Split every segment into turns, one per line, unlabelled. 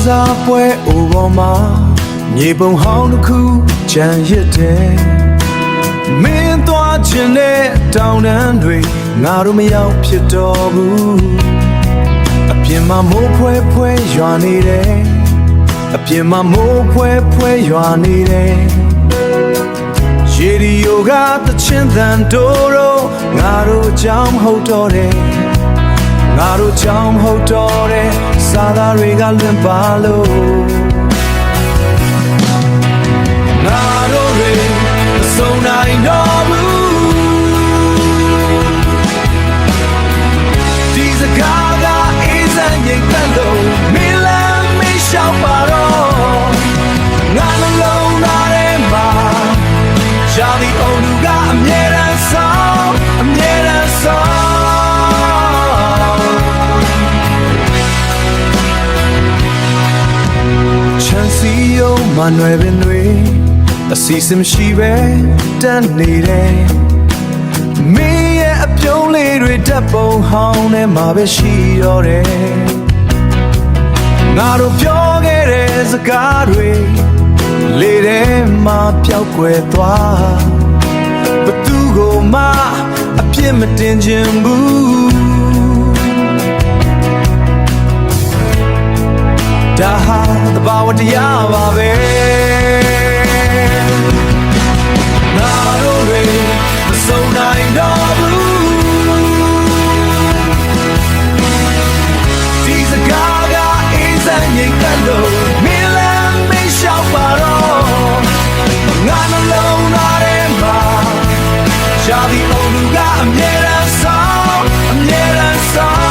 စာပွဲအိုပေါ်မှာမြေပုံဟောင်းတစ်ခုကြံရစ်တယ်မင်းသွားခြင်းနဲ့တောင်းတန်းတွေငါတို့မရောက်ဖြစ်တော့ဘူးအပြင်မှာမိုးဖွဲဖွဲရွာနေတယ်အပြင်မှာမိုးဖွဲဖွဲရွာနေတယ်ရေဒီယိုကသချင်းသံတို့ငါတို့ကြောင်းဟုတ်တော့တယ်ငါတို့ကြောင်းဟုတ်တော့တယ်စာသားတွေကလွင့်ပါလို့ငါတို့တွေမဆုံးနိုင်တော့ဘူးဒီစကားကအေးစံရိတ်သက်လို့မင်းလမ်းမရှောက်ပါတော့ငါနှလုံးသားထဲမှာရှားပြီးအောင်လူကအမြဲတမ်းဆောင်အမြဲတမ်းဆောင်ချမ်းစီယုံမနွယ်ပင်တွေအစီအစဉ်ရှိပဲတန်းနေတယ်မင်းရဲ့အပြုံးလေးတွေတက်ပုံဟောင်းထဲမှာပဲရှိတော့တယ်ငါတို့ပြောခဲ့တဲ့စကားတွေလေထဲမှာပျောက်ကွယ်သွားဘသူကိုမှအပြစ်မတင်ခြင်းဘူးဒါဟာသဘာဝတရားပါပဲငါတို့တွေမဆုံးနိုင်တော့ဘူးဒီစကားကအေးစံရိတ်သက်လို့မင်းလမ်းမရှောက်ပါတော့ငါနှလုံးသားထဲမှာရှားပြီးအောင်လူကအမြဲတမ်းဆောင်အမြဲတမ်းဆောင်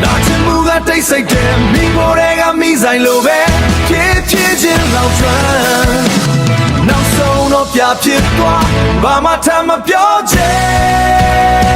နာချင်မှုကတိတ်ဆိတ်တယ်မိဖို့တွေကမိဆိုင်လိုပဲဖြည်းဖြည်းချင်းလောက်ထွန်းနောက်ဆုံးတော့ပြဖြစ်သွားဘာမှထမ်းမပြောချင်